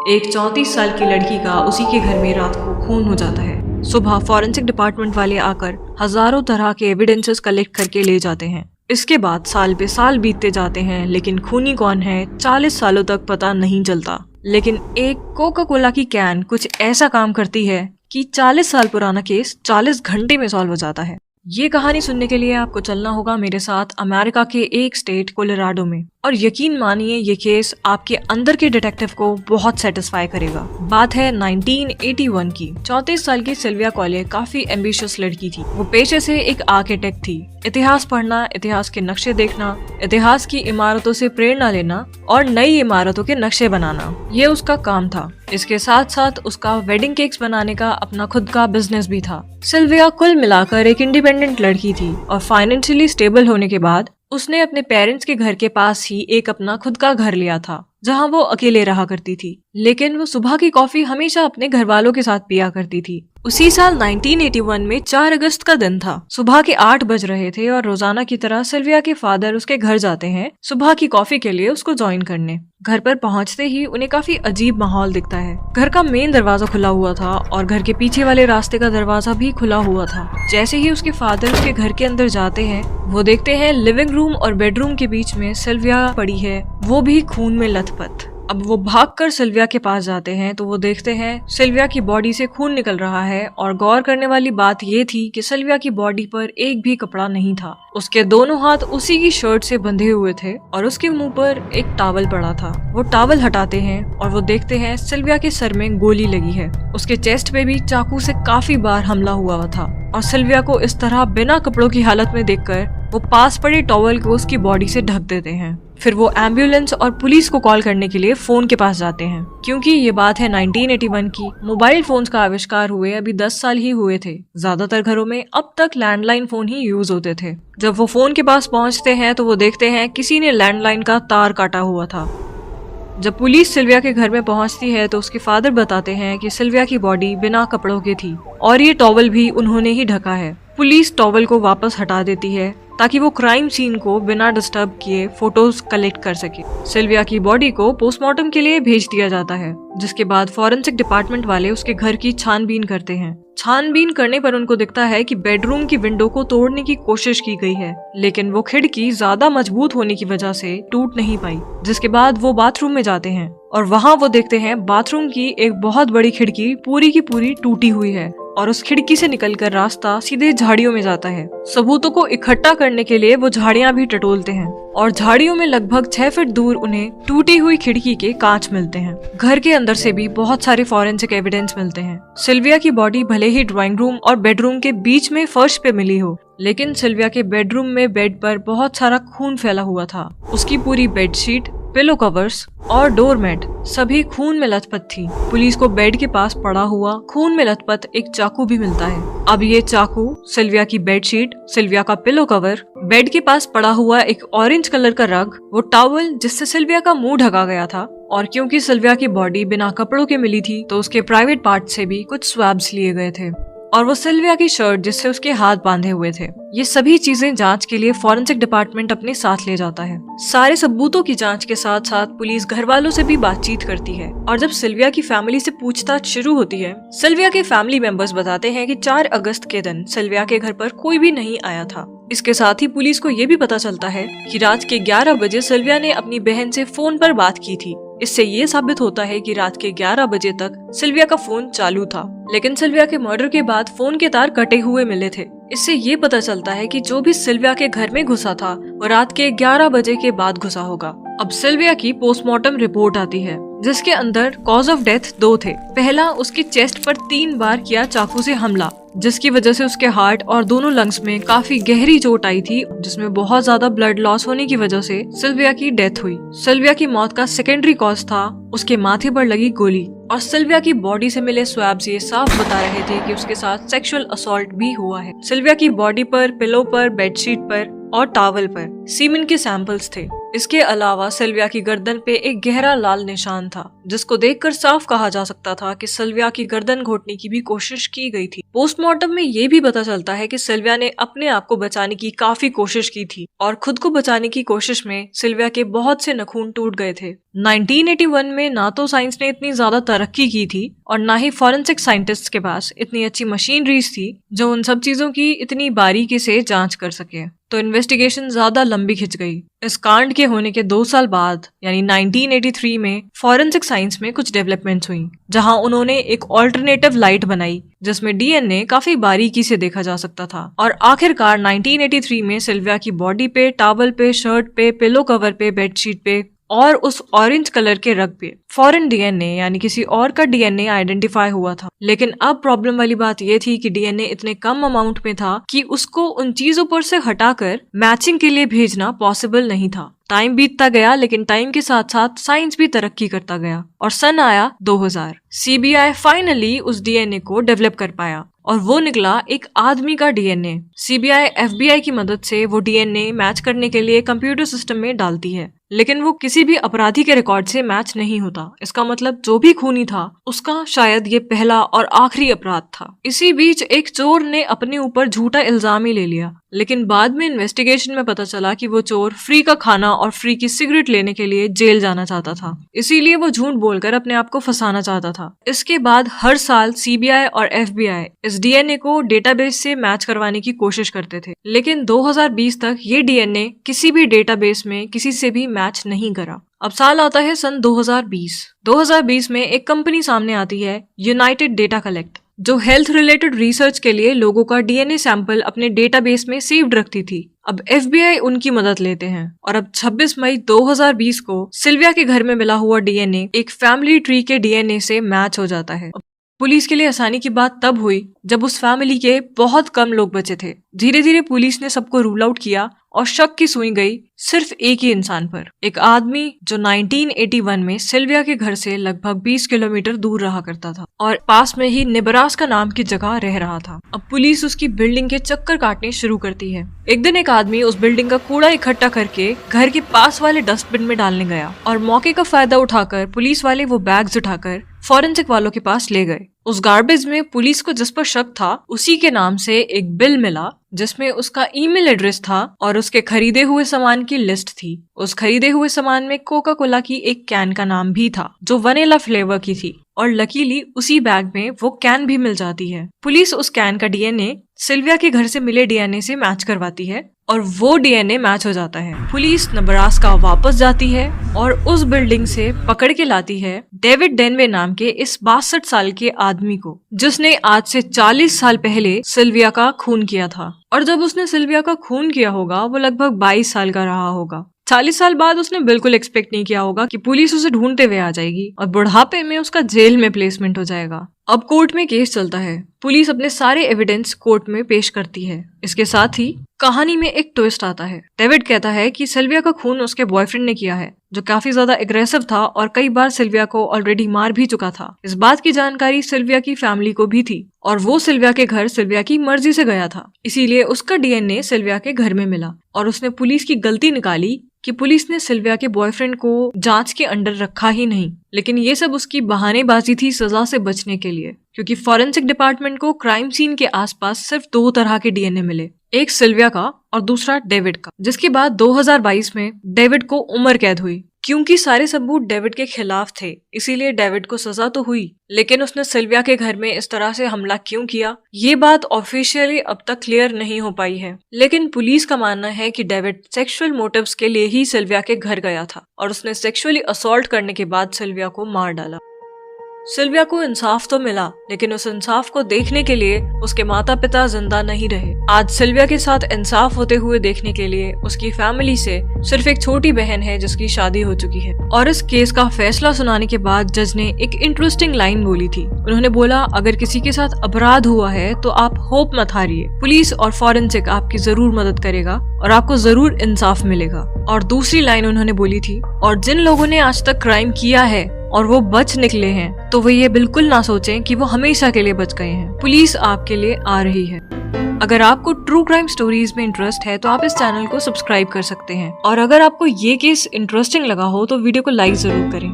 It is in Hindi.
एक 34 साल की लड़की का उसी के घर में रात को खून हो जाता है। सुबह फॉरेंसिक डिपार्टमेंट वाले आकर हजारों तरह के एविडेंसेस कलेक्ट करके ले जाते हैं। इसके बाद साल पे साल बीतते जाते हैं, लेकिन खूनी कौन है 40 सालों तक पता नहीं चलता। लेकिन एक कोका कोला की कैन कुछ ऐसा काम करती है कि 40 साल पुराना केस 40 घंटे में सॉल्व हो जाता है। ये कहानी सुनने के लिए आपको चलना होगा मेरे साथ अमेरिका के एक स्टेट कोलोराडो में, और यकीन मानिए ये केस आपके अंदर के डिटेक्टिव को बहुत सेटिस्फाई करेगा। बात है 1981 की। 34 साल की सिल्विया कॉले काफी एम्बिशियस लड़की थी। वो पेशे से एक आर्किटेक्ट थी। इतिहास पढ़ना, इतिहास के नक्शे देखना, इतिहास की इमारतों से प्रेरणा लेना और नई इमारतों के नक्शे बनाना, ये उसका काम था। इसके साथ साथ उसका वेडिंग केक्स बनाने का अपना खुद का बिजनेस भी था। सिल्विया कुल मिलाकर एक इंडिपेंडेंट लड़की थी और फाइनेंशियली स्टेबल होने के बाद उसने अपने पेरेंट्स के घर के पास ही एक अपना खुद का घर लिया था, जहां वो अकेले रहा करती थी। लेकिन वो सुबह की कॉफी हमेशा अपने घर वालों के साथ पिया करती थी। उसी साल 1981 में 4 अगस्त का दिन था। सुबह के 8 बज रहे थे और रोजाना की तरह सिल्विया के फादर उसके घर जाते हैं सुबह की कॉफी के लिए उसको ज्वाइन करने। घर पर पहुंचते ही उन्हें काफी अजीब माहौल दिखता है। घर का मेन दरवाजा खुला हुआ था और घर के पीछे वाले रास्ते का दरवाजा भी खुला हुआ था। जैसे ही उसके फादर उसके घर के अंदर जाते हैं, वो देखते हैं लिविंग रूम और बेडरूम के बीच में सिल्विया पड़ी है, वो भी खून में लथपथ। अब वो भागकर सिल्विया के पास जाते हैं तो वो देखते हैं सिल्विया की बॉडी से खून निकल रहा है, और गौर करने वाली बात ये थी कि सिल्विया की बॉडी पर एक भी कपड़ा नहीं था। उसके दोनों हाथ उसी की शर्ट से बंधे हुए थे और उसके मुंह पर एक टॉवल पड़ा था। वो टॉवल हटाते हैं और वो देखते हैं सिल्विया के सर में गोली लगी है। उसके चेस्ट पे भी चाकू से काफी बार हमला हुआ था, और सिल्विया को इस तरह बिना कपड़ों की हालत में देखकर वो पास पड़े टॉवल को उसकी बॉडी से ढक देते हैं। फिर वो एम्बुलेंस और पुलिस को कॉल करने के लिए फोन के पास जाते हैं। क्योंकि ये बात है 1981 की, मोबाइल फोन्स का आविष्कार हुए अभी 10 साल ही हुए थे। ज्यादातर घरों में अब तक लैंडलाइन फोन ही यूज होते थे। जब वो फोन के पास पहुंचते हैं तो वो देखते हैं किसी ने लैंडलाइन का तार काटा हुआ था। जब पुलिस सिल्विया के घर में पहुंचती है तो उसके फादर बताते हैं कि सिल्विया की बॉडी बिना कपड़ों की थी और ये टॉवल भी उन्होंने ही ढका है। पुलिस टॉवल को वापस हटा देती है ताकि वो क्राइम सीन को बिना डिस्टर्ब किए फोटोज कलेक्ट कर सके। सिल्विया की बॉडी को पोस्टमार्टम के लिए भेज दिया जाता है, जिसके बाद फॉरेंसिक डिपार्टमेंट वाले उसके घर की छानबीन करते हैं। छानबीन करने पर उनको दिखता है कि बेडरूम की विंडो को तोड़ने की कोशिश की गई है, लेकिन वो खिड़की ज्यादा मजबूत होने की वजह से टूट नहीं पाई। जिसके बाद वो बाथरूम में जाते हैं और वहाँ वो देखते हैं बाथरूम की एक बहुत बड़ी खिड़की पूरी की पूरी टूटी हुई है, और उस खिड़की से निकलकर रास्ता सीधे झाड़ियों में जाता है। सबूतों को इकट्ठा करने के लिए वो झाड़ियां भी टटोलते हैं, और झाड़ियों में लगभग 6 फीट दूर उन्हें टूटी हुई खिड़की के कांच मिलते हैं। घर के अंदर से भी बहुत सारे फॉरेंसिक एविडेंस मिलते हैं। सिल्विया की बॉडी भले ही ड्राइंग रूम और बेडरूम के बीच में फर्श पे मिली हो, लेकिन सिल्विया के बेडरूम में बेड पर बहुत सारा खून फैला हुआ था। उसकी पूरी बेडशीट, पिलो कवर्स और डोरमेट सभी खून में लथपथ थी। पुलिस को बेड के पास पड़ा हुआ खून में लथपथ एक चाकू भी मिलता है। अब ये चाकू, सिल्विया की बेडशीट, सिल्विया का पिलो कवर, बेड के पास पड़ा हुआ एक ऑरेंज कलर का रग, वो टॉवल जिससे सिल्विया का मुंह ढका गया था, और क्योंकि सिल्विया की बॉडी बिना कपड़ों के मिली थी तो उसके प्राइवेट पार्ट से भी कुछ स्वैब्स लिए गए थे, और वो सिल्विया की शर्ट जिससे उसके हाथ बांधे हुए थे। ये सभी चीजें जांच के लिए फॉरेंसिक डिपार्टमेंट अपने साथ ले जाता है। सारे सबूतों की जांच के साथ साथ पुलिस घर वालों से भी बातचीत करती है, और जब सिल्विया की फैमिली से पूछताछ शुरू होती है, सिल्विया के फैमिली मेंबर्स बताते हैं कि 4 अगस्त के दिन सिल्विया के घर पर कोई भी नहीं आया था। इसके साथ ही पुलिस को ये भी पता चलता है कि रात के 11 बजे सिल्विया ने अपनी बहन से फोन पर बात की थी। इससे ये साबित होता है कि रात के 11 बजे तक सिल्विया का फोन चालू था, लेकिन सिल्विया के मर्डर के बाद फोन के तार कटे हुए मिले थे। इससे ये पता चलता है कि जो भी सिल्विया के घर में घुसा था वो रात के 11 बजे के बाद घुसा होगा। अब सिल्विया की पोस्टमार्टम रिपोर्ट आती है, जिसके अंदर कॉज ऑफ डेथ 2 थे। पहला, उसकी चेस्ट पर 3 बार किया चाकू से हमला, जिसकी वजह से उसके हार्ट और दोनों लंग्स में काफी गहरी चोट आई थी, जिसमें बहुत ज्यादा ब्लड लॉस होने की वजह से सिल्विया की डेथ हुई। सिल्विया की मौत का सेकेंडरी कॉज था उसके माथे पर लगी गोली, और सिल्विया की बॉडी से मिले स्वैब्स ये साफ बता रहे थे कि उसके साथ सेक्सुअल असॉल्ट भी हुआ है। सिल्विया की बॉडी पर, पिलो पर, बेडशीट पर और टॉवल पर सीमेन के सैंपल्स थे। इसके अलावा सिल्विया की गर्दन पे एक गहरा लाल निशान था, जिसको देखकर साफ कहा जा सकता था कि सिल्विया की गर्दन घोटने की भी कोशिश की गई थी। पोस्टमार्टम में ये भी पता चलता है कि सिल्विया ने अपने आप को बचाने की काफी कोशिश की थी, और खुद को बचाने की कोशिश में सिल्विया के बहुत से नखून टूट गए थे। 1981 में ना तो साइंस ने इतनी ज्यादा तरक्की की थी और ना ही फॉरेंसिक साइंटिस्ट के पास इतनी अच्छी मशीनरीज थी जो उन सब चीजों की इतनी बारीकी से जांच कर सके। तो इन्वेस्टिगेशन ज्यादा लंबी खिंच गई। इस कांड के होने के 2 साल बाद यानी 1983 में फॉरेंसिक साइंस में कुछ डेवलपमेंट्स हुई, जहां उन्होंने एक ऑल्टरनेटिव लाइट बनाई जिसमें डीएनए काफी बारीकी से देखा जा सकता था। और आखिरकार 1983 में सिल्विया की बॉडी पे, टॉवल पे, शर्ट पे, पिलो कवर पे, बेडशीट पे और उस ऑरेंज कलर के रग पे फॉरेन डीएनए यानी किसी और का डीएनए आइडेंटिफाई हुआ था। लेकिन अब प्रॉब्लम वाली बात ये थी कि डीएनए इतने कम अमाउंट में था कि उसको उन चीजों पर से हटाकर मैचिंग के लिए भेजना पॉसिबल नहीं था। टाइम बीतता गया, लेकिन टाइम के साथ साथ साइंस भी तरक्की करता गया और सन आया 2000। सीबीआई फाइनली उस डीएनए को डेवलप कर पाया और वो निकला एक आदमी का डीएनए। सीबीआई एफबीआई की मदद से वो डीएनए मैच करने के लिए कंप्यूटर सिस्टम में डालती है, लेकिन वो किसी भी अपराधी के रिकॉर्ड से मैच नहीं होता। इसका मतलब जो भी खूनी था उसका शायद ये पहला और आखिरी अपराध था। इसी बीच एक चोर ने अपने ऊपर झूठा इल्जाम ही ले लिया, लेकिन बाद में इन्वेस्टिगेशन में पता चला कि वो चोर फ्री का खाना और फ्री की सिगरेट लेने के लिए जेल जाना चाहता था, इसीलिए वो झूठ बोलकर अपने आप को फंसाना चाहता था। इसके बाद हर साल सीबीआई और एफबीआई इस डीएनए को डेटाबेस से मैच करवाने की कोशिश करते थे, लेकिन 2020 तक ये डीएनए किसी भी डेटाबेस में किसी से भी मैच नहीं करा। अब साल आता है सन 2020। 2020 में एक कंपनी सामने आती है, यूनाइटेड डेटा कलेक्ट, जो हेल्थ रिलेटेड रिसर्च के लिए लोगों का डीएनए सैंपल अपने डेटाबेस में सेव्ड रखती थी। अब एफबीआई उनकी मदद लेते हैं और अब 26 मई 2020 को सिल्विया के घर में मिला हुआ डीएनए एक फैमिली ट्री के डीएनए से मैच हो जाता है। पुलिस के लिए आसानी की बात तब हुई जब उस फैमिली के बहुत कम लोग बचे थे। धीरे धीरे पुलिस ने सबको रूल आउट किया और शक की सुई गई सिर्फ एक ही इंसान पर, एक आदमी जो 1981 में सिल्विया के घर से लगभग 20 किलोमीटर दूर रहा करता था और पास में ही नेब्रास्का नाम की जगह रह रहा था। अब पुलिस उसकी बिल्डिंग के चक्कर काटने शुरू करती है। एक दिन एक आदमी उस बिल्डिंग का कूड़ा इकट्ठा करके घर के पास वाले डस्टबिन में डालने गया और मौके का फायदा उठाकर पुलिस वाले वो बैग्स उठाकर फॉरेंसिक वालों के पास ले गए। उस गार्बेज में पुलिस को जिस पर शक था उसी के नाम से एक बिल मिला जिसमें उसका ईमेल एड्रेस था और उसके खरीदे हुए सामान की लिस्ट थी। उस खरीदे हुए सामान में कोका कोला की एक कैन का नाम भी था जो वनीला फ्लेवर की थी और लकीली उसी बैग में वो कैन भी मिल जाती है। पुलिस उस कैन का डीएनए सिल्विया के घर से मिले डीएनए से मैच करवाती है और वो डीएनए मैच हो जाता है। पुलिस नेब्रास्का वापस जाती है और उस बिल्डिंग से पकड़ के लाती है डेविड डेनवे नाम के इस 62 साल के आदमी को, जिसने आज से 40 साल पहले सिल्विया का खून किया था। और जब उसने सिल्विया का खून किया होगा वो लगभग 22 साल का रहा होगा। 40 साल बाद उसने बिल्कुल एक्सपेक्ट नहीं किया होगा कि पुलिस उसे ढूंढते हुए आ जाएगी और बुढ़ापे में उसका जेल में प्लेसमेंट हो जाएगा। अब कोर्ट में केस चलता है। पुलिस अपने सारे एविडेंस कोर्ट में पेश करती है। इसके साथ ही कहानी में एक ट्विस्ट आता है। डेविड कहता है कि सिल्विया का खून उसके बॉयफ्रेंड ने किया है जो काफी ज्यादा एग्रेसिव था और कई बार सिल्विया को ऑलरेडी मार भी चुका था। इस बात की जानकारी सिल्विया की फैमिली को भी थी और वो सिल्विया के घर सिल्विया की मर्जी से गया था, इसीलिए उसका डीएनए सिल्विया के घर में मिला। और उसने पुलिस की गलती निकाली कि पुलिस ने सिल्विया के बॉयफ्रेंड को जांच के अंडर रखा ही नहीं, लेकिन ये सब उसकी बहानेबाजी थी सजा से बचने के लिए, क्योंकि फॉरेंसिक डिपार्टमेंट को क्राइम सीन के आसपास सिर्फ 2 तरह के डीएनए मिले, एक सिल्विया का और दूसरा डेविड का। जिसके बाद 2022 में डेविड को उम्र कैद हुई। क्योंकि सारे सबूत डेविड के खिलाफ थे इसीलिए डेविड को सजा तो हुई, लेकिन उसने सिल्विया के घर में इस तरह से हमला क्यों किया ये बात ऑफिशियली अब तक क्लियर नहीं हो पाई है। लेकिन पुलिस का मानना है कि डेविड सेक्सुअल मोटिव्स के लिए ही सिल्विया के घर गया था और उसने सेक्सुअली असॉल्ट करने के बाद सिल्विया को मार डाला। सिल्विया को इंसाफ तो मिला, लेकिन उस इंसाफ को देखने के लिए उसके माता पिता जिंदा नहीं रहे। आज सिल्विया के साथ इंसाफ होते हुए देखने के लिए उसकी फैमिली से सिर्फ एक छोटी बहन है जिसकी शादी हो चुकी है। और इस केस का फैसला सुनाने के बाद जज ने एक इंटरेस्टिंग लाइन बोली थी। उन्होंने बोला, अगर किसी के साथ अपराध हुआ है तो आप होप मत हारिए, पुलिस और फॉरेंसिक आपकी जरूर मदद करेगा और आपको जरूर इंसाफ मिलेगा। और दूसरी लाइन उन्होंने बोली थी, और जिन लोगों ने आज तक क्राइम किया है और वो बच निकले हैं तो वो ये बिल्कुल ना सोचें कि वो हमेशा के लिए बच गए हैं। पुलिस आपके लिए आ रही है। अगर आपको ट्रू क्राइम स्टोरीज में इंटरेस्ट है तो आप इस चैनल को सब्सक्राइब कर सकते हैं और अगर आपको ये केस इंटरेस्टिंग लगा हो तो वीडियो को लाइक जरूर करें।